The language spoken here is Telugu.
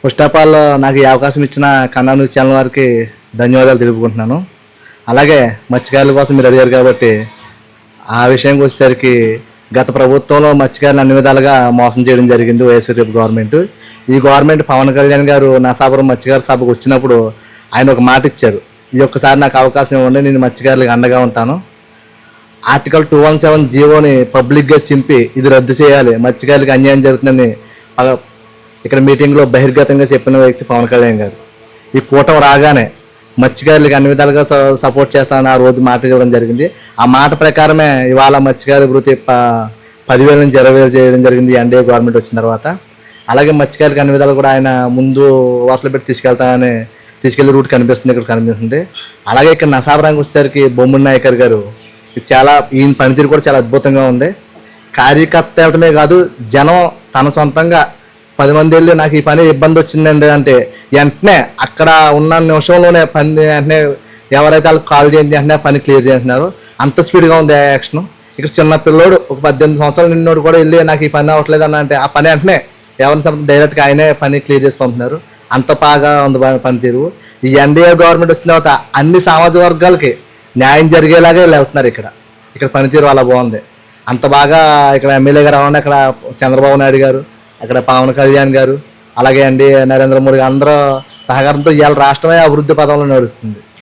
ఫస్ట్ ఆఫ్ ఆల్ నాకు ఈ అవకాశం ఇచ్చిన కన్నా న్యూస్ ఛానల్ వారికి ధన్యవాదాలు తెలుపుకుంటున్నాను. అలాగే మత్స్యకారుల కోసం మీరు అడిగారు కాబట్టి ఆ విషయంకి వచ్చేసరికి గత ప్రభుత్వంలో మత్స్యకారులు అన్ని విధాలుగా మోసం చేయడం జరిగింది వైఎస్ఆర్సీపీ గవర్నమెంట్. ఈ గవర్నమెంట్ పవన్ కళ్యాణ్ గారు నరసాపురం మత్స్యకార సభకు వచ్చినప్పుడు ఆయన ఒక మాట ఇచ్చారు, ఈ ఒక్కసారి నాకు అవకాశం ఇవ్వండి, నేను మత్స్యకారులకు అండగా ఉంటాను. ఆర్టికల్ 217 జీవోని పబ్లిక్గా చింపి ఇది రద్దు చేయాలి, మత్స్యకారులకు అన్యాయం జరుగుతుందని ఇక్కడ మీటింగ్లో బహిర్గతంగా చెప్పిన వ్యక్తి పవన్ కళ్యాణ్ గారు. ఈ కూటమి రాగానే మత్స్యకారులకు అన్ని విధాలుగా సపోర్ట్ చేస్తానని ఆ రోజు మాట ఇవ్వడం జరిగింది. ఆ మాట ప్రకారమే ఇవాళ మత్స్యకారుల వృత్తి 10,000 నుంచి 20,000 చేయడం జరిగింది ఎన్డీఏ గవర్నమెంట్ వచ్చిన తర్వాత. అలాగే మత్స్యకారులకు అన్ని విధాలు కూడా ఆయన ముందు వార్తలు పెట్టి తీసుకెళ్లే రూట్ కనిపిస్తుంది, ఇక్కడ కనిపిస్తుంది. అలాగే ఇక్కడ నరసాపురానికి వచ్చేసరికి బొమ్మడి నాయకర్ గారు చాలా ఈయన పనితీరు కూడా చాలా అద్భుతంగా ఉంది. కార్యకర్తలమే కాదు, జనం తన సొంతంగా 10 మంది వెళ్ళి నాకు ఈ పని ఇబ్బంది వచ్చిందండి అంటే వెంటనే అక్కడ ఉన్న నిమిషంలోనే పని వెంటనే ఎవరైతే వాళ్ళకి కాల్ చేయండి వెంటనే పని క్లియర్ చేస్తున్నారు. అంత స్పీడ్గా ఉంది యాక్షన్. ఇక్కడ చిన్న పిల్లోడు ఒక 18 సంవత్సరాలు నిన్నోడు కూడా వెళ్ళి నాకు ఈ పని అవ్వట్లేదు అన్న అంటే ఆ పని వెంటనే ఎవరిని డైరెక్ట్గా ఆయనే పని క్లియర్ చేసి పంపుతున్నారు. అంత బాగా ఉంది పనితీరు. ఈ ఎన్డీఏ గవర్నమెంట్ వచ్చిన తర్వాత అన్ని సామాజిక వర్గాలకి న్యాయం జరిగేలాగే వెళ్తున్నారు. ఇక్కడ పనితీరు అలా బాగుంది. అంత బాగా ఇక్కడ ఎమ్మెల్యే గారు అవ్వండి, అక్కడ చంద్రబాబు నాయుడు గారు, అక్కడ పవన్ కళ్యాణ్ గారు, అలాగే నరేంద్ర మోడీ అందరూ సహకారంతో ఇవాళ రాష్ట్రమే అభివృద్ధి పదంలో నడుస్తుంది.